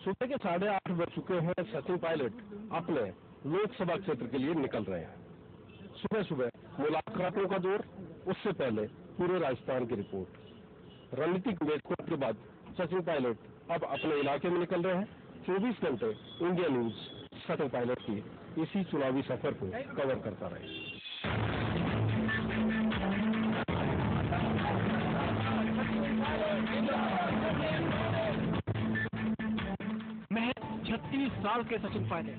सुबह के 8:30 बज चुके हैं। सचिन पायलट अपने लोकसभा क्षेत्र के लिए निकल रहे हैं। सुबह सुबह मुलाकातों का दौर, उससे पहले पूरे राजस्थान की रिपोर्ट। रणनीतिक बैठकों के बाद सचिन पायलट अब अपने इलाके में निकल रहे हैं। 24 घंटे इंडिया न्यूज सचिन पायलट की इसी चुनावी सफर को कवर करता रहे। महज 36 साल के सचिन पायलट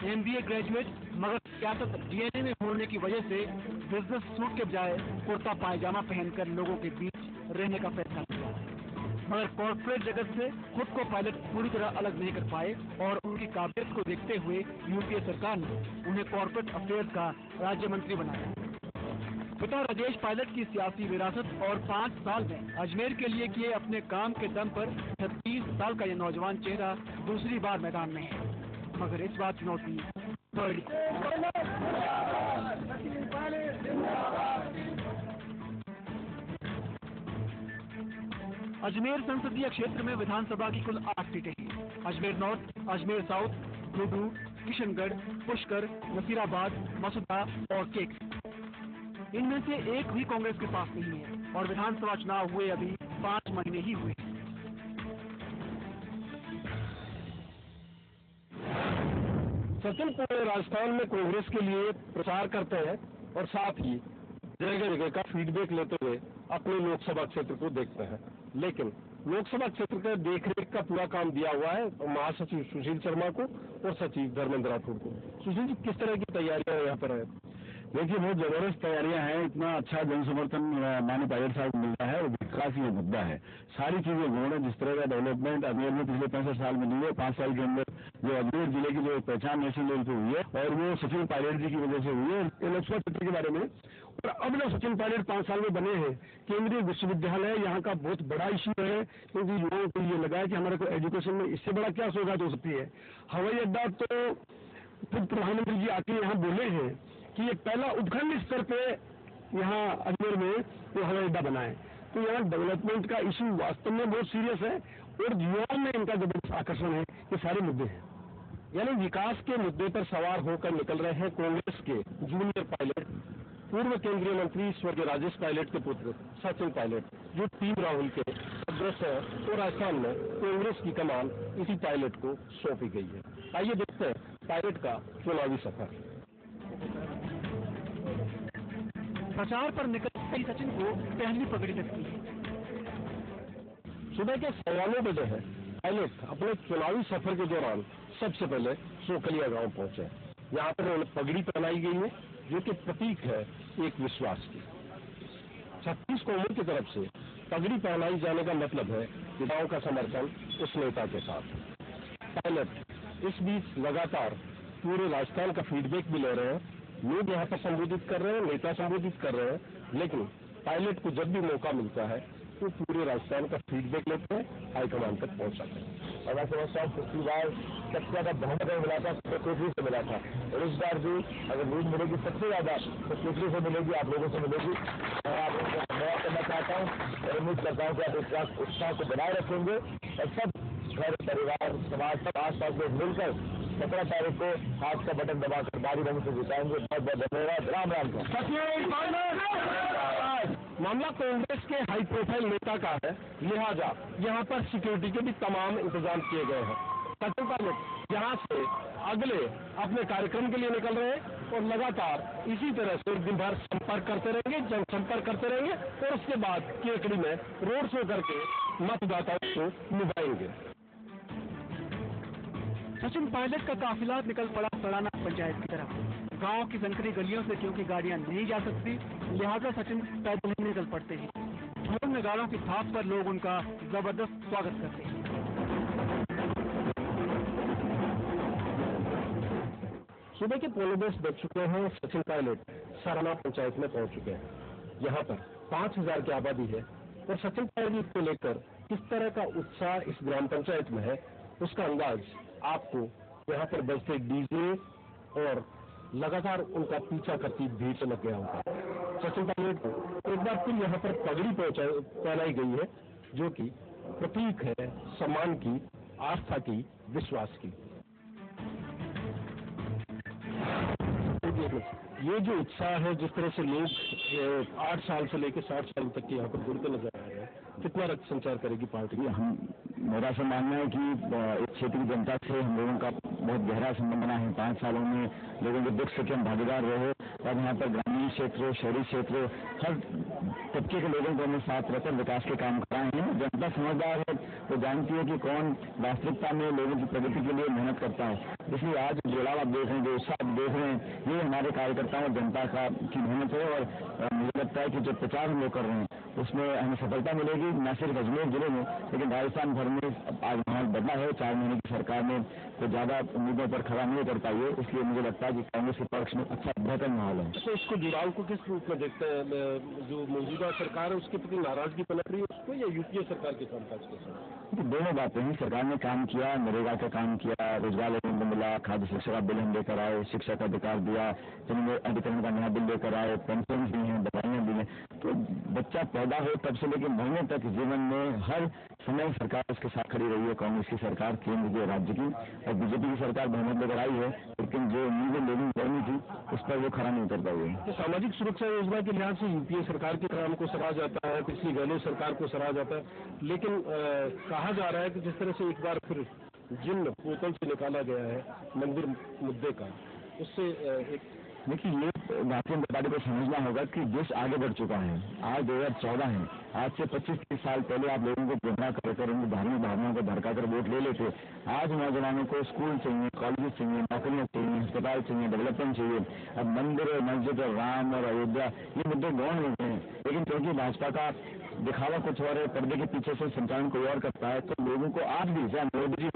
MBA ग्रेजुएट, मगर सियासत DNA में होने की वजह से बिजनेस सूट के बजाय कुर्ता पायजामा पहनकर लोगों के बीच रहने का फैसला किया। मगर कॉर्पोरेट जगत से खुद को पायलट पूरी तरह अलग नहीं कर पाए और उनकी काबिलियत को देखते हुए UPA सरकार ने उन्हें कॉर्पोरेट अफेयर्स का राज्य मंत्री बनाया। पिता राजेश पायलट की सियासी विरासत और 5 साल में अजमेर के लिए किए अपने काम के दम पर 36 साल का यह नौजवान चेहरा दूसरी बार मैदान में है। मगर इस बार चुनौती बड़ी। अजमेर संसदीय क्षेत्र में विधानसभा की कुल 8 सीटें हैं। अजमेर नॉर्थ, अजमेर साउथ, लुडू, किशनगढ़, पुष्कर, नसीराबाद, मसूदा और केक। इनमें से एक भी कांग्रेस के पास नहीं है और विधानसभा चुनाव हुए अभी 5 महीने ही हुए। सचिन पूरे राजस्थान में कांग्रेस के लिए प्रचार करते हैं और साथ ही जगह जगह का फीडबैक लेते हुए अपने लोकसभा क्षेत्र को देखते हैं। लेकिन लोकसभा क्षेत्र के देखरेख का पूरा काम दिया हुआ है महासचिव सुशील शर्मा को और सचिव धर्मेंद्र राठौड़ को। सुशील जी, किस तरह की तैयारियां यहाँ पर है? देखिए, बहुत जबरदस्त तैयारियां हैं। इतना अच्छा जन समर्थन माननीय पायलट साहब को मिलता है और विकास ही मुद्दा है। सारी चीजें गुण है। जिस तरह का डेवलपमेंट अजमेर में पिछले 65 साल में नहीं हुआ, 5 साल के अंदर जो अजमेर जिले की जो पहचान नेशनल लेवल पे हुई है और वो सचिन पायलट जी की वजह से हुई है। लोकसभा क्षेत्र के बारे में और अब जो सचिन पायलट 5 साल में बने हैं, केंद्रीय विश्वविद्यालय यहाँ का बहुत बड़ा इश्यू है, क्योंकि युवाओं को ये लगा है कि हमारे को एजुकेशन में इससे बड़ा क्या सौगात हो सकती है। हवाई अड्डा तो खुद प्रधानमंत्री जी आके यहाँ बोले हैं कि ये पहला उपखंड स्तर पे यहाँ अजमेर में वो हवाई अड्डा बना है। तो यहाँ डेवलपमेंट का इश्यू वास्तव में बहुत सीरियस है और युवाओं में इनका जबरदस्त आकर्षण है। ये सारे मुद्दे हैं, यानी विकास के मुद्दे पर सवार होकर निकल रहे हैं कांग्रेस के जूनियर पायलट, पूर्व केंद्रीय मंत्री स्वर्गीय राजेश पायलट के पुत्र सचिन पायलट, जो टीम राहुल के सदस्य हैं। तो राजस्थान में कांग्रेस की कमान इसी पायलट को सौंपी गई है। आइए देखते हैं पायलट का चुनावी सफर। प्रचार पर निकलते ही सचिन को पहली पगड़ी लगती है। सुबह के 9:15 बजे है। पायलट अपने चुनावी सफर के दौरान सबसे पहले सोकलिया गांव पहुंचे। यहाँ पर उन्हें पगड़ी पहनाई गई है, जो कि प्रतीक है एक विश्वास की। 36 कौमों की तरफ से पगड़ी पहनाई जाने का मतलब है कि गांव का समर्थन उस नेता के साथ। पायलट इस बीच लगातार पूरे राजस्थान का फीडबैक भी ले रहे हैं। लोग यहाँ पर संबोधित कर रहे हैं, नेता संबोधित कर रहे हैं, लेकिन पायलट को जब भी मौका मिलता है तो पूरे राजस्थान का फीडबैक लेते हैं, हाईकमान तक पहुंचाते हैं। और मैं समझता हूँ पिछली बार सबसे ज्यादा बहुमत मिला था तो केसरी से मिला था और इस बार भी अगर लीड मिलेगी सबसे ज्यादा तो केसरी से मिलेगी, आप लोगों से मिलेगी। मैं आप लोगों को धन्यवाद करना चाहता हूँ और उम्मीद करता हूँ कि आप इस उत्साह को बनाए रखेंगे और सब घर परिवार समाज सब आस पास लोग मिलकर 17 तारीख को हाथ का बटन दबाकर भारी रंग से जिताएंगे। बहुत बहुत धन्यवाद। राम राम का मामला कांग्रेस के हाई प्रोफाइल नेता का है, लिहाजा यहाँ पर सिक्योरिटी के भी तमाम इंतजाम किए गए हैं। सचिन पायलट यहाँ से अगले अपने कार्यक्रम के लिए निकल रहे हैं और लगातार इसी तरह से दिन भर संपर्क करते रहेंगे, जनसंपर्क करते रहेंगे और उसके बाद केकड़ी में रोड शो करके मतदाताओं को निभाएंगे। सचिन पायलट का काफिला निकल पड़ा सड़ाना पंचायत की तरफ। गांव की संकरी गलियों से क्योंकि गाड़ियां नहीं जा सकती, लिहाजा सचिन पैदल ही निकल पड़ते हैं। ढोल नगाड़ों की थाप पर लोग उनका जबरदस्त स्वागत करते हैं। सुबह के 9:15 बज चुके हैं। सचिन पायलट सराना पंचायत में पहुंच चुके हैं। यहाँ पर 5000 की आबादी है और सचिन पायलट को लेकर किस तरह का उत्साह इस ग्राम पंचायत में है, उसका अंदाज आपको यहाँ पर बजते डीजे और लगातार उनका पीछा करती भीड़ से लग गया होगा। सचिन पायलट को एक बार फिर यहाँ पर पगड़ी पहनाई गई है, जो कि प्रतीक है सम्मान की, आस्था की, विश्वास की। ये जो उत्साह है, जिस तरह से लोग 8 साल से लेकर 60 साल तक के यहाँ पर जुड़ते नजर आ रहे हैं, कितना रक्त संचार करेगी पार्टी? मेरा ऐसा मानना है कि इस क्षेत्र की जनता से हम लोगों का बहुत गहरा संबंध बना है। 5 सालों में लोगों के दुख सुख हम भागीदार रहे और यहाँ पर ग्रामीण क्षेत्र, शहरी क्षेत्र, हर तबके के लोगों को हमने साथ रहकर विकास के काम कराए हैं। जनता समझदार है, वो जानती है कि कौन वास्तविकता में लोगों की प्रगति के लिए मेहनत करता है। इसलिए आज जुड़ाव आप देख रहे हैं, जो उत्साह आप देख रहे हैं, ये हमारे कार्यकर्ताओं और जनता की मेहनत है। और मुझे लगता है कि जो प्रचार हम लोग कर रहे हैं उसमें हमें सफलता मिलेगी, न सिर्फ अजमेर जिले में लेकिन राजस्थान भर में। आज माहौल बदला है, 4 महीने की सरकार ने तो ज्यादा उम्मीदों पर खड़ा नहीं कर पाई है, इसलिए मुझे लगता है कि कांग्रेस के पक्ष में अच्छा बेहतर माहौल है। तो इसको जुड़ाव को किस रूप में देखते हैं? जो मौजूदा सरकार है उसके प्रति नाराजगी पनप रही है उसको, या यूपीए सरकार के कामकाज के साथ? दोनों बातें हैं। सरकार ने काम किया, नरेगा का काम किया, रोजगार लोगों को मिला, खाद्य शिक्षा का बिल हम लेकर आए, शिक्षा का अधिकार दिया, जमीन अधिकरण का नया बिल लेकर आए, पेंशन दी है, दवाइयां दी हैं। तो बच्चा पैदा हो तब से लेकर मरने तक जीवन में हर समय सरकार उसके साथ खड़ी रही है। कांग्रेस की सरकार, केंद्र की, राज्य की, और बीजेपी की सरकार बहुमत लेकर आई है, लेकिन जो उम्मीदें लोगों करनी थी उस पर वो खड़ा नहीं उतर पाई है। तो सामाजिक सुरक्षा योजना के लिहाज से यूपीए सरकार के काम को सराहा जाता है, पिछली गहलोत सरकार को सराहा जाता है, लेकिन कहा जा रहा है कि जिस तरह से एक बार फिर जिन पोतल से निकाला गया है मंदिर मुद्दे का, उससे एक देखिए, ये भारतीय जनता पार्टी को समझना होगा कि देश आगे बढ़ चुका है। आज 2014 है, आज से 25-30 साल पहले आप लोगों को गुमराह कर उनकी धार्मिक भावनाओं को भड़काकर वोट ले लेते। आज नौजवानों को स्कूल चाहिए, कॉलेज चाहिए, नौकरियां चाहिए, अस्पताल चाहिए, डेवलपमेंट चाहिए। अब मंदिर और मस्जिद और राम और अयोध्या ये मुद्दे गौण हो गए हैं, लेकिन क्योंकि भाजपा का दिखावा कुछ और है, पर्दे के पीछे से संचालन कोई और करता है, तो लोगों को आज भी मोदी जी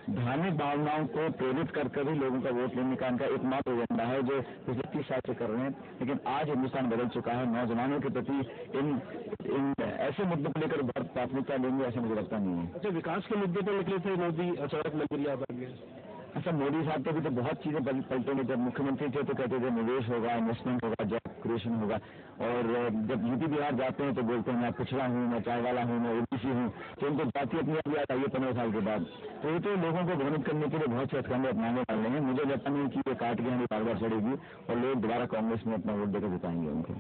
धार्मिक भावनाओं को प्रेरित कर ही लोगों का वोट लेने का इनका एकमात्र एजेंडा है, जो पिछले 30 साल से कर रहे हैं। लेकिन आज हिंदुस्तान बदल चुका है, नौजवानों के प्रति इन ऐसे मुद्दों को लेकर बहुत प्राथमिकता देंगे ऐसा मुझे लगता नहीं है। अच्छा, विकास के मुद्दे पर निकले थे मोदी, अचानक मंदिर याद आ गया। अच्छा, मोदी साहब तो भी तो बहुत चीजें पलटेंगे। जब मुख्यमंत्री थे तो कहते थे निवेश होगा, इन्वेस्टमेंट होगा, जॉब क्रिएशन होगा, और जब यूपी बिहार जाते हैं तो बोलते हैं मैं पिछड़ा हूँ, मैं चाय वाला हूँ, मैं ओबीसी हूँ, तो उनको जाति अपनी आप याद आई है 15 साल के बाद। तो ये तो लोगों को भ्रमित करने के लिए बहुत से हथकंडे अपनाने वाले हैं। मुझे लगता नहीं कि ये काट के हमें बार चढ़ेगी और लोग दोबारा कांग्रेस में अपना वोट देकर जिताएंगे उनको।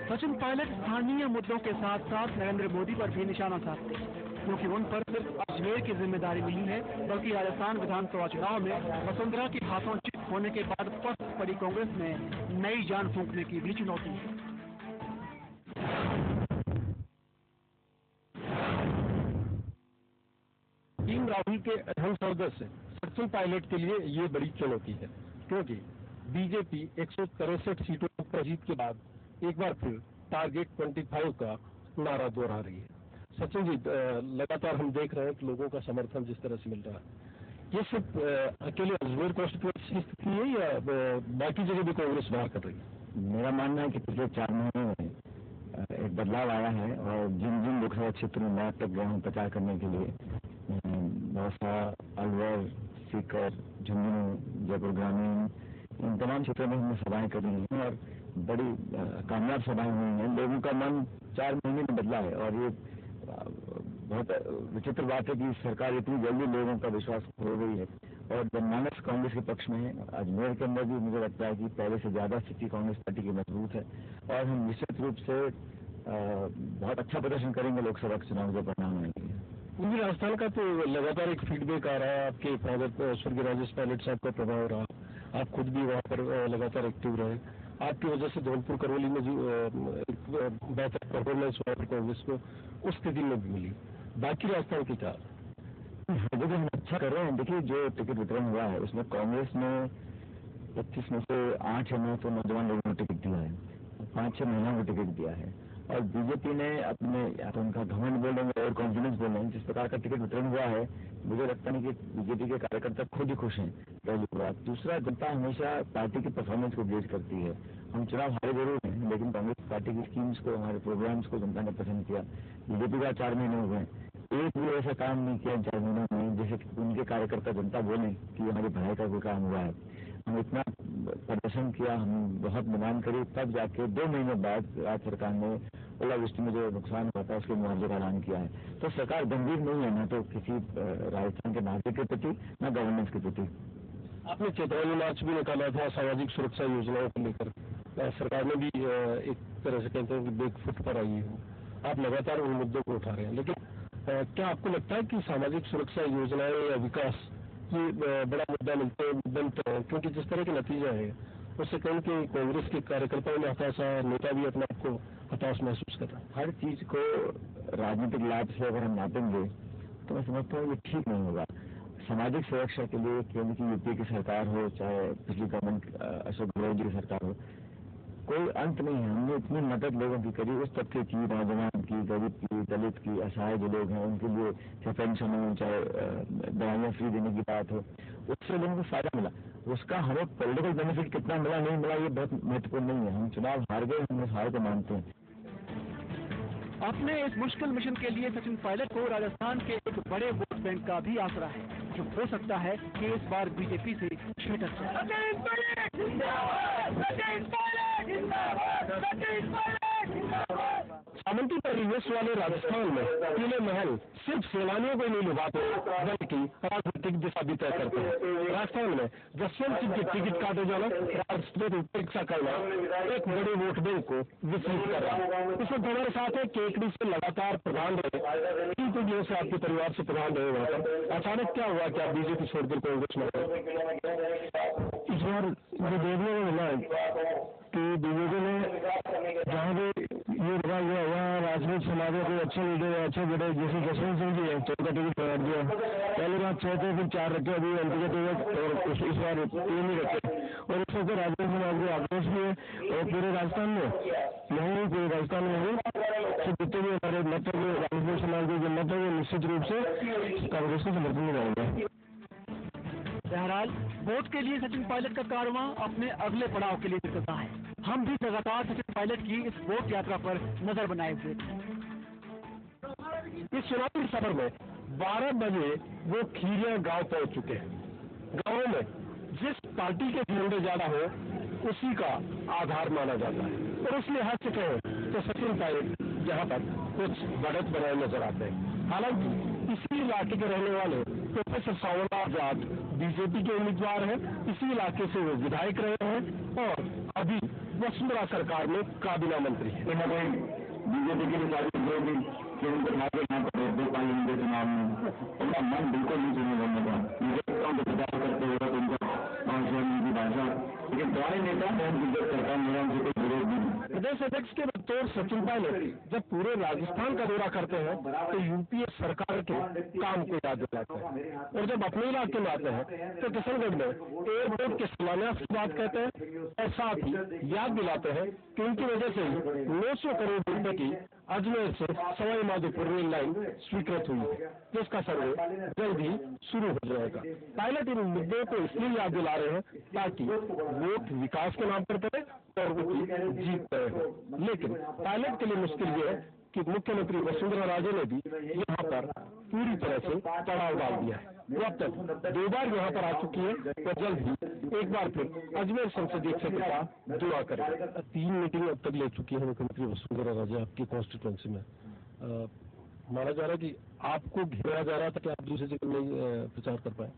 सचिन पायलट स्थानीय मुद्दों के साथ साथ नरेंद्र मोदी पर भी निशाना साधते हैं, क्योंकि उन पर सिर्फ अजमेर की जिम्मेदारी नहीं है, बल्कि राजस्थान विधानसभा चुनाव में वसुंधरा के हाथों चित होने के बाद पस्त पड़ी कांग्रेस में नई जान फूंकने की भी चुनौती है। टीम राहुल के अहम सदस्य सचिन पायलट के लिए ये बड़ी चुनौती है, क्योंकि बीजेपी 163 सीटों पर जीत के बाद एक बार फिर टारगेट 25 का नारा दोहरा रही है। सचिन जी, लगातार हम देख रहे हैं कि लोगों का समर्थन जिस तरह से मिल रहा है, ये सिर्फ अकेले अजमेर कॉन्स्टिट्यूएंसी की स्थिति है या बाकी जगह भी कांग्रेस बाहर कर रही है? मेरा मानना है कि पिछले 4 महीने में एक बदलाव आया है, और जिन लोकसभा क्षेत्र में मैं तक गया हूँ प्रचार करने के लिए, दौसा, अलवर, सीकर, झुंझुनू, जयपुर ग्रामीण, इन तमाम क्षेत्रों में हमने सभाएं करी हैं और बड़ी कामयाब सभाएं हुई हैं। लोगों का मन 4 महीने में बदला है, और ये बहुत विचित्र बात है कि सरकार इतनी जल्दी लोगों का विश्वास खो गई है, और जनमानस कांग्रेस के पक्ष में है। अजमेर के अंदर भी मुझे लगता है कि पहले से ज्यादा स्थिति कांग्रेस पार्टी की मजबूत है, और हम निश्चित रूप से बहुत अच्छा प्रदर्शन करेंगे लोकसभा चुनाव के परिणाम आएंगे। पूरी राजस्थान का तो लगातार एक फीडबैक आ रहा है, आपके फादर स्वर्गीय राजेश पायलट साहब का प्रभाव रहा, आप खुद भी वहाँ पर लगातार एक्टिव रहे, आपकी वजह से धौलपुर करौली में जो बेहतर परफॉर्मेंस हुआ कांग्रेस को उस स्थिति में भी मिली। बाकी राजस्थान की क्या? देखिए, हम अच्छा कर रहे हैं। देखिए, जो टिकट वितरण हुआ है उसमें कांग्रेस ने 25 में से 8 या 9 तो नौजवान लोगों को टिकट दिया है, 5-6 महिलाओं को टिकट दिया है, और बीजेपी ने अपने तो उनका घमंड बोल रहे हैं और कॉन्फिडेंस बोल रहे हैं, जिस प्रकार का टिकट वितरण हुआ है मुझे लगता नहीं कि बीजेपी के कार्यकर्ता खुद ही खुश हैं, पहली बात। दूसरा, जनता हमेशा पार्टी की परफॉर्मेंस को गेज करती है। हम चुनाव हारे जरूर हैं, लेकिन कांग्रेस पार्टी की स्कीम्स को, हमारे प्रोग्राम्स को जनता ने पसंद किया। बीजेपी का 4 महीने हो गए, एक भी ऐसा काम नहीं किया 4 महीनों में जैसे उनके कार्यकर्ता जनता बोले कि हमारी पढ़ाई का कोई काम हुआ है। हम इतना प्रदर्शन किया, हम बहुत डिमांड करी, तब जाके 2 महीने बाद राज्य सरकार ने ओलावृष्टि में जो नुकसान हुआ था उसके मुआवजे का ऐलान किया है। तो सरकार गंभीर नहीं है, ना तो किसी राजस्थान के नागरिक के प्रति, न गवर्नेंस के प्रति। आपने चेतावनी मार्च भी निकाला था सामाजिक सुरक्षा योजनाओं को लेकर, सरकार ने भी एक तरह से कहते हैं कि बैक फुट पर आई हो। आप लगातार उन मुद्दों को उठा रहे हैं, लेकिन क्या आपको लगता है कि सामाजिक सुरक्षा योजनाएं या विकास ये बड़ा मुद्दा बनते हैं? क्योंकि जिस तरह के नतीजा है उससे कहीं कि कांग्रेस के कार्यकर्ताओं में हताशा, नेता भी अपने आप को हताश महसूस कर रहा है। हर चीज को राजनीतिक लाभ से अगर हम नापेंगे तो मैं समझता हूँ ये ठीक नहीं होगा। सामाजिक सुरक्षा के लिए केंद्र की यूपीए की सरकार हो, चाहे पिछली गवर्नमेंट अशोक गहलोत जी की सरकार हो, कोई अंत नहीं है। हमने इतनी मदद लोगों की करी, उस तबके की, नौजवान की, गरीब की, दलित की, असहाय जो लोग हैं उनके लिए, चाहे पेंशन हो, चाहे दवाइयाँ फ्री देने की बात हो, उससे लोगों को फायदा मिला। उसका हमें पॉलिटिकल बेनिफिट कितना मिला नहीं मिला ये बहुत महत्वपूर्ण नहीं है। हम चुनाव हार गए, हम उस हार को मानते हैं। अपने इस मुश्किल मिशन के लिए सचिन पायलट को राजस्थान के एक बड़े वोट बैंक का भी आसरा है, जो हो सकता है कि इस बार बीजेपी से छिटक सामंती परिवेश वाले राजस्थान में किले महल सिर्फ सेनानियों को नहीं लुभाते बल्कि राजनीतिक दिशा भी तय करते हैं। राजस्थान में जसवंत सिंह की टिकट काटे जाना, राजनीतिक उपेक्षा करना एक बड़े वोट बैंक को विचलित कर रहा है। इस वक्त हमारे साथ है केकड़ी से लगातार प्रधान रहे, 3 पीढ़ियों से आपके परिवार से प्रधान रहे वहाँ पर। अचानक क्या हुआ कि आप बीजेपी छोड़कर कांग्रेस में गए? इस बार जो देखने को मिला कि बीजेपी ने जहाँ भी ये लगा हुआ राजनीतिक समाजों को अच्छे लीडर अच्छे बड़े जैसे जसवंत सिंह जी है, 14 टिकट बढ़ा दिया। पहले बात 6 थे, फिर 4 रखे, अभी एमपी के टिकट और इस बार 3 ही रखे। और इस वक्त राजनीतिक समाज को आक्रोश भी है और पूरे राजस्थान में नहीं, पूरे राजस्थान में नहीं, जितने भी हमारे मत है राजनीतिक समाज के जो मत है वो निश्चित रूप से कांग्रेस को समर्थन में रहेंगे। बहरहाल वोट के लिए सचिन पायलट का कारवां अपने अगले पड़ाव के लिए निकलता है। हम भी लगातार सचिन पायलट की इस वोट यात्रा पर नजर बनाए हुए थे। इस चुनावी सफर में 12 बजे वो खीरिया गांव पहुंच चुके हैं। गांवों में जिस पार्टी के झंडे ज्यादा हो उसी का आधार माना जाता है, और उस लिहाज से कहें तो सचिन पायलट यहाँ पर कुछ बढ़त बनाए नजर आते हैं। हालांकि इसी इलाके के रहने वाले प्रोफेसर सावला आजाद बीजेपी के उम्मीदवार हैं, इसी इलाके से वो विधायक रहे हैं और अभी वसुंधरा सरकार में काबीना मंत्री है। बीजेपी की जो भी केंद्र पार्लियामेंट चुनाव में उनका मन बिल्कुल नहीं सुने करने का प्रचार करते हुए उनका की भाषा, लेकिन पुराने नेता इज्जत करता है, मेरा उनसे कोई विरोध नहीं। प्रदेश अध्यक्ष के बतौर सचिन पायलट जब पूरे राजस्थान का दौरा करते हैं तो यूपीए सरकार के काम को याद दिलाते हैं, और जब अपने इलाके में आते हैं तो किशनगढ़ में एयरपोर्ट के शिलान्यास की बात कहते हैं और साथ ही याद दिलाते हैं कि उनकी वजह से 900 करोड़ रुपए की अजमेर से सवाई माधोपुर रेल लाइन स्वीकृत हुई है, जिसका सर्वे जल्द ही शुरू हो जाएगा। पायलट इन मुद्दों को इसलिए याद दिला रहे हैं ताकि वोट विकास के नाम पर पड़े और उनकी जीत तय हो। लेकिन पायलट के लिए मुश्किल ये है कि मुख्यमंत्री वसुंधरा राजे ने भी यहाँ पर पूरी तरह से पड़ाव डाल दिया है। वो अब तक 2 बार यहाँ पर आ चुकी है और जल्द ही एक बार फिर अजमेर संसदीय क्षेत्र का दौरा करें। 3 मीटिंग अब तक ले चुकी है मुख्यमंत्री वसुंधरा राजे आपकी कॉन्स्टिट्यूंसी में। माना जा रहा है कि आपको घेरा जा रहा था कि आप दूसरी जगह नहीं प्रचार कर पाए।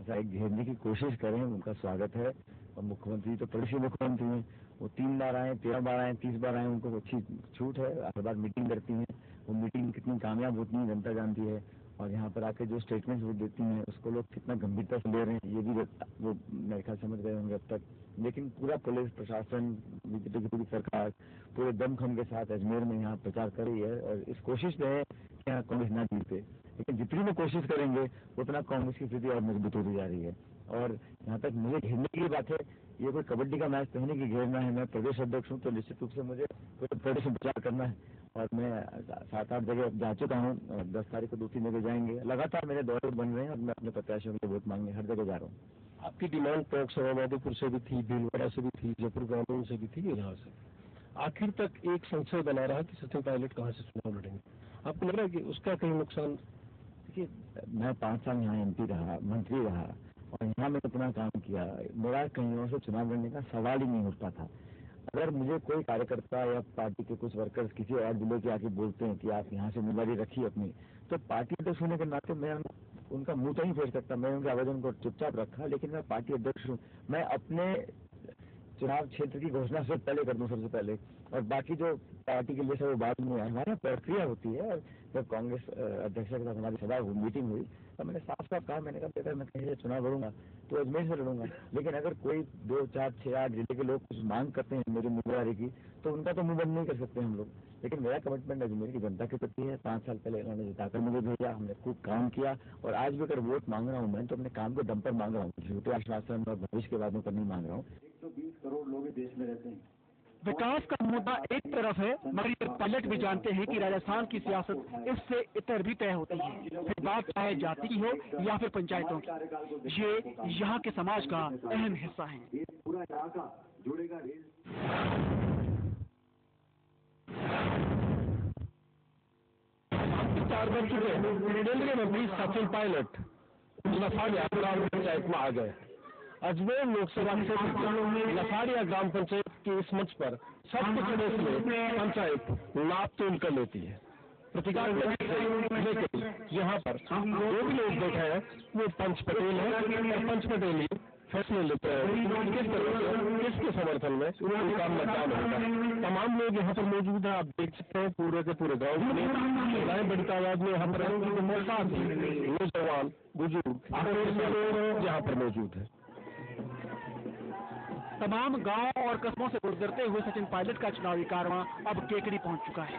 ऐसा एक घेरने की कोशिश करें, उनका स्वागत है। और मुख्यमंत्री तो पड़ोसी मुख्यमंत्री हैं, वो 3 बार आए, 13 बार आए, 30 बार आए, उनको अच्छी छूट है। हर बार मीटिंग करती हैं, वो मीटिंग कितनी कामयाब होती है जनता जानती है। और यहाँ पर आके जो स्टेटमेंट वो देती हैं उसको लोग कितना गंभीरता से ले रहे हैं ये भी वो मेरे ख्याल समझ गए होंगे अब तक। लेकिन पूरा पुलिस प्रशासन, बीजेपी की पूरी सरकार पूरे दमखम के साथ अजमेर में यहाँ प्रचार कर रही है और इस कोशिश में है कि यहाँ कांग्रेस ना जीते। लेकिन जितनी भी कोशिश करेंगे उतना कांग्रेस की स्थिति और मजबूत होती जा रही है। और यहाँ तक मुझे घेरने की बात है, ये कोई कबड्डी का मैच नहीं कि घेरना है। मैं प्रदेश अध्यक्ष हूँ तो निश्चित रूप से मुझे पूरे प्रदेश में प्रचार करना है और मैं 7-8 जगह जा चुका हूँ। 10 तारीख को 2-3 जगह जाएंगे। लगातार मेरे दौरे बन रहे हैं और मैं अपने प्रत्याशियों के लिए वोट मांगने हर जगह जा रहा हूँ। आपकी डिमांड टोंक सवाई माधोपुर से भी थी, भीलवाड़ा से भी थी, जयपुर ग्रामीण से भी थी, यहाँ से आखिर तक एक संशय बना रहा कि सचिन पायलट कहाँ से चुनाव लड़ेंगे। आपको लग रहा है कि उसका कहीं नुकसान? देखिए, मैं 5 साल यहाँ MP रहा, मंत्री रहा और यहाँ मैंने अपना काम किया। मेरा कहीं और से चुनाव लड़ने का सवाल ही नहीं उठता था। अगर मुझे कोई कार्यकर्ता या पार्टी के कुछ वर्कर्स किसी और जिले के आके बोलते हैं कि आप यहाँ से उम्मीदवारी रखिए अपनी, तो पार्टी अध्यक्ष होने के नाते मैं उनका मुंह तो नहीं फेर सकता। मैं उनके आवेदन को चुपचाप रखा, लेकिन मैं पार्टी अध्यक्ष हूँ। मैं अपने चुनाव क्षेत्र की घोषणा से पहले कर दूं सबसे पहले, और बाकी जो पार्टी के लिए सब बाद में आए। हमारी प्रक्रिया होती है। जब कांग्रेस अध्यक्ष के साथ हमारी सभा मीटिंग हुई तो मैंने साफ साफ कहा, मैंने कहा अगर मैं कहीं से चुनाव लड़ूंगा तो अजमेर से लड़ूंगा, लेकिन अगर कोई 2, 4, 6, 8 जिले के लोग कुछ मांग करते हैं मेरी उम्मीदवारी की, तो उनका तो मुंह बंद नहीं कर सकते हम लोग। लेकिन मेरा कमिटमेंट अजमेर की जनता के प्रति है। 5 साल पहले इन्होंने जिताकर मुझे भेजा, हमने खूब काम किया, और आज भी अगर वोट मांग रहा हूँ मैं तो अपने काम को दम पर मांग रहा हूँ। झूठे आश्वासन और भविष्य के बादों पर नहीं मांग रहा हूँ। 120 करोड़ लोग देश में रहते हैं। विकास का मुद्दा एक तरफ है, मगर ये पायलट भी जानते हैं कि राजस्थान की सियासत इससे इतर भी तय होती है। फिर बात चाहे जाति की हो या फिर पंचायतों की, ये यहाँ के समाज का अहम हिस्सा है। ये पूरा इलाका जुड़ेगा रेल। 4 बज चुके हैं। केंद्रीय मंत्री सचिन पायलट लफाड़िया ग्राम पंचायत में आ गए। अजमेर लोकसभा क्षेत्र लफाड़िया ग्राम पंचायत के इस मंच पर सब कुछ में पंचायत नाप तोल कर लेती है, प्रतिकार करती है। लेकिन यहाँ पर जो भी लोग बैठे हैं वो पंच पटेल है, और पंच पटेल ही फैसले लेते हैं किस तरह से किसके समर्थन में उनका मतदान होगा। तमाम लोग यहाँ पर मौजूद हैं। आप देख सकते हैं पूरे के पूरे गाँव में महिलाएं बड़ी तादाद में यहाँ पर नौजवान बुजुर्ग यहाँ पर मौजूद है। तमाम गांव और कस्बों से गुजरते हुए सचिन पायलट का चुनावी कारवां अब केकड़ी पहुंच चुका है।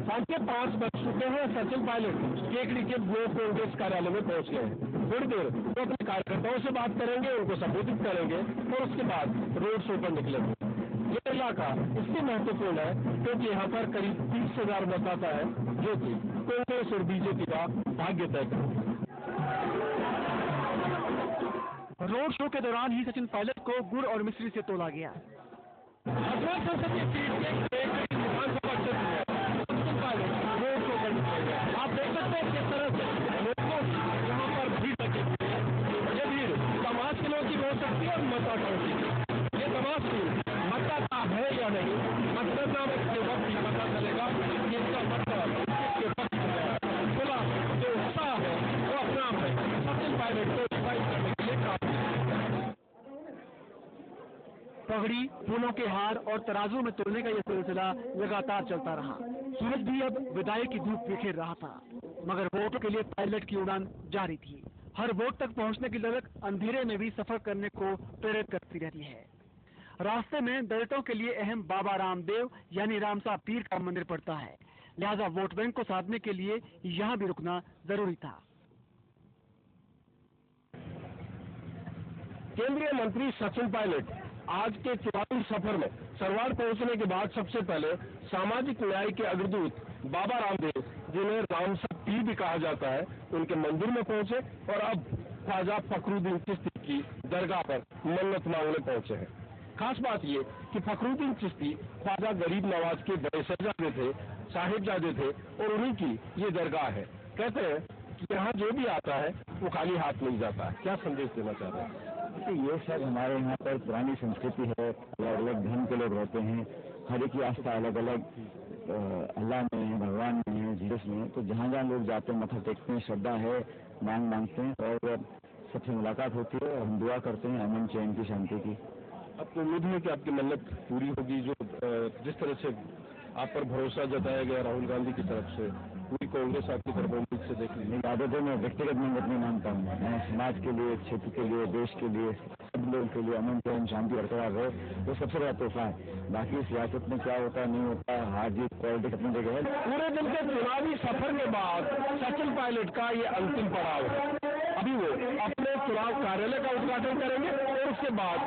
सांझे 5 बज चुके हैं। सचिन पायलट केकड़ी के ब्लॉक कांग्रेस कार्यालय में पहुंच गए। थोड़ी देर वो अपने कार्यकर्ताओं से बात करेंगे, उनको संबोधित करेंगे, और उसके बाद रोड शो पर निकलेंगे। ये इलाका इसलिए महत्वपूर्ण है क्योंकि यहाँ पर करीब 30,000 मतदाता है, जो कि कांग्रेस और बीजेपी का भाग्य तय करेंगे। रोड शो के दौरान ही सचिन पायलट को गुड़ और मिश्री से तोला गया। अजमेर संसदीय सीट के विधानसभा क्षेत्र में सचिन पायलट रोड शो करने पड़ेगा। आप देख सकते हैं किस तरह से लोगों की यहाँ पर भीड़ लगी हुई है। ये भीड़ समाज के लोगों की हो सकती है और मतदाताओं की। ये समाज की मतदाता है या नहीं, मतदाता में के वक्त ही पता चलेगा कि इसका मतलब किसके पक्ष में है। खुला जो उत्साह है वो अपना है सचिन पायलट को डिसाइड करने के लिए काफी। पगड़ी, फूलों के हार और तराजू में तोलने का यह सिलसिला लगातार चलता रहा। सूरज भी अब विदाई की धूप बिखेर रहा था, मगर वोटों के लिए पायलट की उड़ान जारी थी। हर वोट तक पहुंचने की ललक अंधेरे में भी सफर करने को प्रेरित करती रहती है। रास्ते में दलितों के लिए अहम बाबा रामदेव यानी रामसा पीर का मंदिर पड़ता है, लिहाजा वोट बैंक को साधने के लिए यहाँ भी रुकना जरूरी था। केंद्रीय मंत्री सचिन पायलट आज के चुनावी सफर में सरवाड़ पहुंचने के बाद सबसे पहले सामाजिक न्याय के अग्रदूत बाबा रामदेव, जिन्हें रामसा पीर भी कहा जाता है, उनके मंदिर में पहुंचे और अब ख्वाजा फखरुद्दीन चिश्ती की दरगाह पर मन्नत मांगने पहुंचे हैं। खास बात ये कि फखरुद्दीन चिश्ती ख्वाजा गरीब नवाज के बड़े शहजादे थे, साहिबजादे थे, और उन्हीं की ये दरगाह है। कहते हैं कि यहाँ जो भी आता है वो खाली हाथ नहीं जाता है। क्या संदेश देना चाह रहे हैं? ये सब हमारे यहाँ पर पुरानी संस्कृति है। अलग अलग धर्म के लोग रहते हैं, हर एक की आस्था अलग अलग, अल्लाह में है, भगवान में है, जीसस में है। तो जहाँ जहाँ लोग जाते हैं मत्था टेकते हैं, श्रद्धा है, मांग मांगते हैं, और सबसे मुलाकात होती है। हम दुआ करते हैं अमन चैन की, शांति की। आपको उम्मीद है कि आपकी मन्नत पूरी होगी? जो जिस तरह से आप पर भरोसा जताया गया राहुल गांधी की तरफ से, पूरी कांग्रेस आपकी तरफ उम्मीद से देख ली। मेरी आदत है, मैं व्यक्तिगत मन्नत नहीं मानता हूँ। मैं समाज के लिए, क्षेत्र के लिए, देश के लिए, सब लोगों के लिए अमन चैन शांति बरकरार रहे, वो सबसे बड़ा तोहफा है। बाकी सियासत में क्या होता है नहीं होता, हार जीत पॉलिटिक्स अपनी जगह है। पूरे दिन के चुनावी सफर के बाद सचिन पायलट का ये अंतिम पड़ाव है। अभी वो अपने चुनाव कार्यालय का उद्घाटन करेंगे और उसके बाद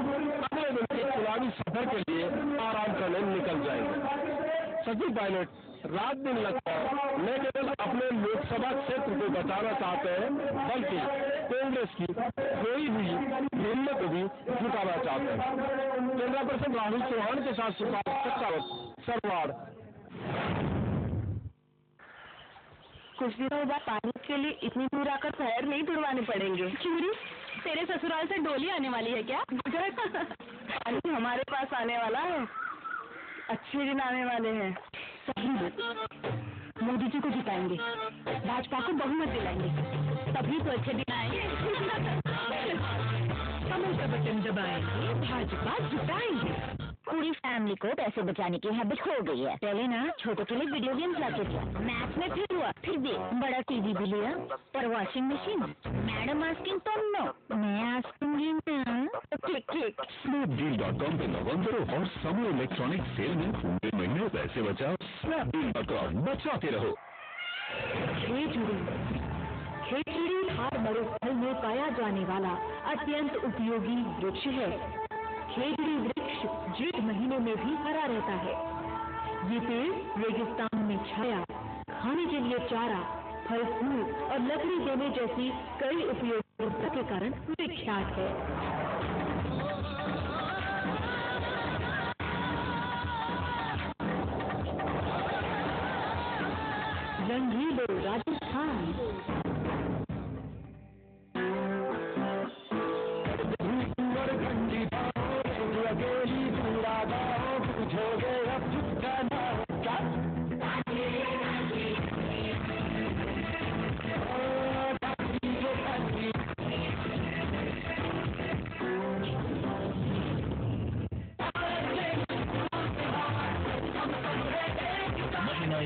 अगले दिन के चुनावी सफर के लिए आराम करने निकल जाएंगे। सचिन पायलट रात दिन लगभग न केवल अपने लोकसभा क्षेत्र को बचाना चाहते हैं, बल्कि कांग्रेस की कोई भी हिम्मत भी जुटाना चाहते हैं। कैमरा पर्सन राहुल चौहान के साथ सुभाष चक्रावत, सरवाड़। कुछ दिनों बाद पानी के लिए इतनी दूर आकर पैर नहीं तुड़वाने पड़ेंगे। चूड़ी, तेरे ससुराल से डोली आने वाली है क्या? पानी हमारे पास आने वाला है, अच्छे दिन आने वाले हैं। सही मोदी जी को जिताएंगे, भाजपा को बहुमत दिलाएंगे, तभी तो अच्छे दिन आएंगे। कमल का बटन दबाएंगे, भाजपा जिताएंगे। पूरी फैमिली को पैसे बचाने की हैबिट हो गई है। पहले ना छोटों के लिए वीडियो गेम्स लाके दिया, मैच में फेल हुआ, फिर भी बड़ा टीवी भी लिया, पर वॉशिंग मशीन मैडम आस्किंग तो नो, मैं आस्किंगी ना तो क्लिक क्लिक। Snapdeal.com पे लॉगिन करो और समर इलेक्ट्रॉनिक सेल में पूरे महीने पैसे बचाओ। Snapdeal.com, बचाते रहो। खेचड़ी धार मरुस्थल में पाया जाने वाला अत्यंत उपयोगी वृक्ष है। खेजड़ी वृक्ष जेठ महीने में भी हरा रहता है। ये पेड़ रेगिस्तान में छाया, खाने के लिए चारा, फल फूल और लकड़ी देने जैसी कई उपयोगिता के कारण विख्यात है। रंगीलो राजस्थान।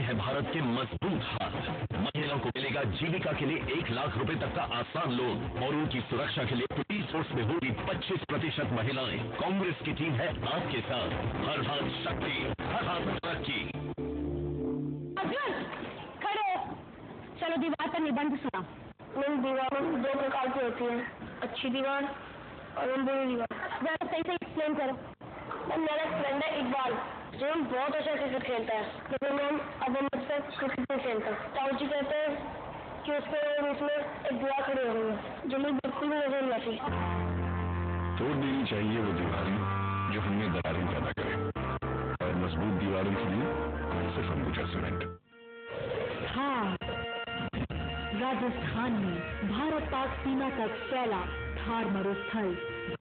है भारत के मजबूत हाथ। महिलाओं को मिलेगा जीविका के लिए 1 लाख रुपए तक का आसान लोन और उनकी सुरक्षा के लिए पुलिस फोर्स में होगी 25% महिलाएं। कांग्रेस की टीम है आपके साथ। हर हाथ शक्ति, हर हाथ तरक्की। खड़े, चलो दीवार पर निबंध सुना। दीवारों 2 प्रकार की होती है, अच्छी दीवार और बुरी दीवार। जरा सही से एक्सप्लेन करो। मेरा फ्रेंड है इकबाल, जो बहुत अच्छा क्रिकेट खेलता है, लेकिन मैम अब हम मुझसे क्रिकेट नहीं खेलता। ताऊ जी कहते हैं कि उसके इसमें एक दीवार खड़ी हो गई है जो मुझे बिल्कुल भी नजर नहीं आती। तोड़ देनी चाहिए वो दीवारें जो हमें दरारें पैदा करे, और मजबूत दीवारों के लिए सिर्फ अंबुजा सीमेंट। हाँ, राजस्थान में भारत पाक सीमा तक फैला थार मरुस्थल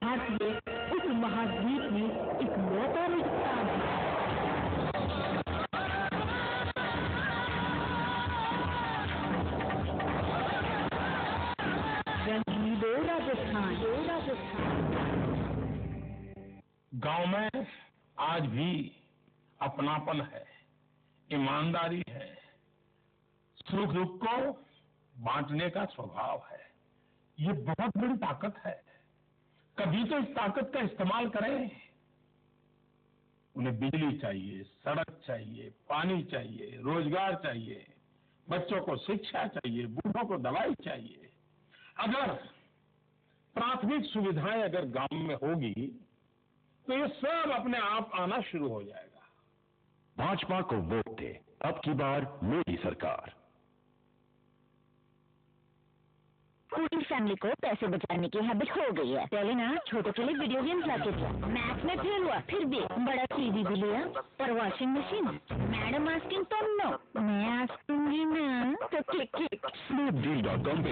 भारतीय उप महाद्वीप में एक लौता रेगिस्तान है। रंगीलो राजस्थान। गांव में आज भी अपनापन है, ईमानदारी है, सुख दुख को बांटने का स्वभाव है। ये बहुत बड़ी ताकत है। कभी तो इस ताकत का इस्तेमाल करें। उन्हें बिजली चाहिए, सड़क चाहिए, पानी चाहिए, रोजगार चाहिए, बच्चों को शिक्षा चाहिए, बूढ़ों को दवाई चाहिए। अगर प्राथमिक सुविधाएं अगर गांव में होगी तो ये सब अपने आप आना शुरू हो जाएगा। भाजपा को वोट दे, अब की बार मोदी सरकार। पूरी फैमिली को पैसे बचाने की हैबिट हो गई है। पहले ना छोटों के लिए वीडियो गेम्स लाके दिया, मैच में फेल हुआ, फिर भी बड़ा टीवी भी लिया, पर वॉशिंग मशीन मैडम आस्किंग तो नो, मैं आस्किंगी ना तो क्लिक क्लिक। Snapdeal.com पे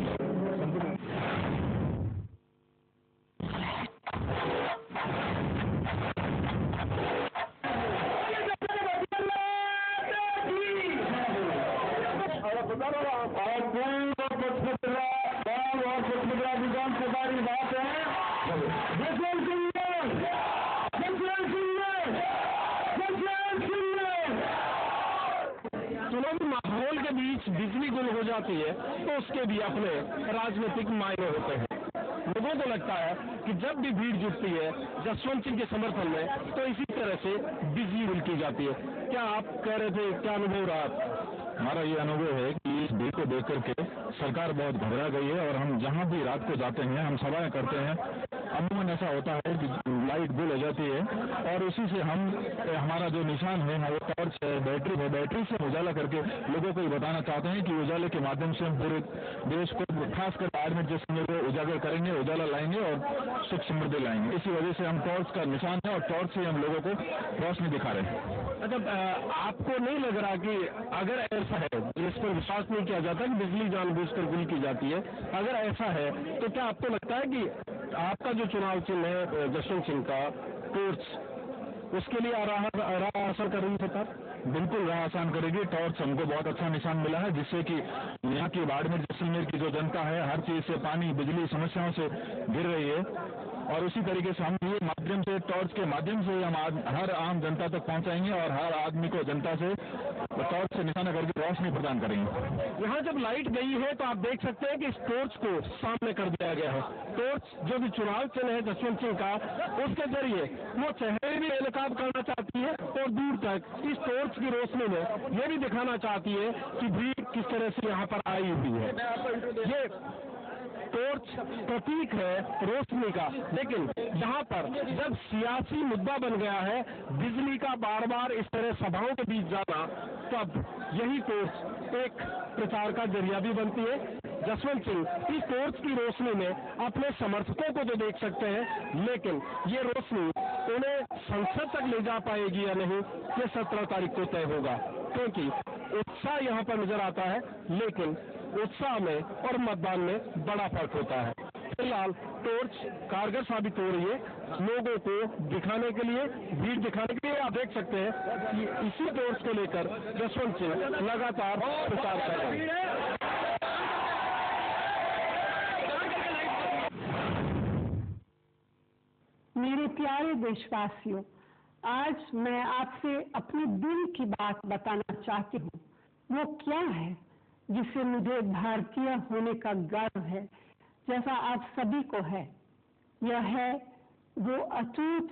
माहौल के बीच बिजली गुल हो जाती है तो उसके भी अपने राजनीतिक मायने होते हैं। लोगों को लगता है कि जब भी भीड़ जुटती है जसवंत सिंह के समर्थन में तो इसी तरह से बिजली उल्टी जाती है। क्या आप कह रहे थे, क्या अनुभव रहा? हमारा ये अनुभव है कि इस बिल को देख करके सरकार बहुत घबरा गई है और हम जहां भी रात को जाते हैं, हम सभाएं करते हैं, अमूमन ऐसा होता है कि लाइट गुल हो जाती है और उसी से हम हमारा जो निशान है वो टॉर्च है, बैटरी से उजाला करके लोगों को ये बताना चाहते हैं कि उजाले के माध्यम से हम पूरे देश को खासकर बाड़मेर जैसलमेर को उजागर करेंगे, उजाला लाएंगे और सुख समृद्धि लाएंगे। इसी वजह से हम टॉर्च का निशान है और टॉर्च से हम लोगों को रोशनी दिखा रहे हैं। अच्छा, आपको नहीं लग रहा कि अगर ऐसा है, इस पर विश्वास नहीं किया जाता कि बिजली जानबूझकर गुल की जाती है, अगर ऐसा है तो क्या आपको लगता है कि आपका जो चुनाव चिन्ह है जसवंत सिंह का टॉर्च, उसके लिए राह आसान कर रही सरकार? बिल्कुल राह आसान करेगी। टॉर्च हमको बहुत अच्छा निशान मिला है, जिससे कि यहाँ की बाड़मेर जैसलमेर की जो जनता है हर चीज से, पानी बिजली समस्याओं से घिर रही है और उसी तरीके से हम ये माध्यम से, टॉर्च के माध्यम से हम हर आम जनता तक पहुंचाएंगे और हर आदमी को जनता से टॉर्च से निशाना करके रोशनी प्रदान करेंगे। यहाँ जब लाइट गई है तो आप देख सकते हैं कि इस टॉर्च को सामने कर दिया गया है। टॉर्च जो कि चुनाव चिन्ह है जसवंत सिंह का, उसके जरिए वो चेहरे भी बेनकाब करना चाहती है और दूर तक इस टॉर्च की रोशनी में ये भी दिखाना चाहती है कि भीड़ किस तरह से यहाँ पर आई हुई है। ये टॉर्च प्रतीक है रोशनी का, लेकिन यहाँ पर जब सियासी मुद्दा बन गया है बिजली का बार बार इस तरह सभाओं के बीच जाना, तब यही टॉर्च एक प्रचार का जरिया भी बनती है। जसवंत सिंह इस टॉर्च की रोशनी में अपने समर्थकों को तो देख सकते हैं, लेकिन ये रोशनी उन्हें संसद तक ले जा पाएगी या नहीं, ये 17 तारीख को तय होगा, क्योंकि उत्साह यहाँ पर नजर आता है, लेकिन उत्साह में और मतदान में बड़ा फर्क होता है। फिलहाल टॉर्च कारगर साबित हो रही है लोगों को दिखाने के लिए, भीड़ दिखाने के लिए। आप देख सकते हैं कि इसी टॉर्च को लेकर जसवंत सिंह लगातार प्रचार कर रहे हैं। मेरे प्यारे देशवासियों, आज मैं आपसे अपने दिल की बात बताना चाहती हूँ। वो क्या है जिससे मुझे भारतीय होने का गर्व है, जैसा आप सभी को है। यह है वो अटूट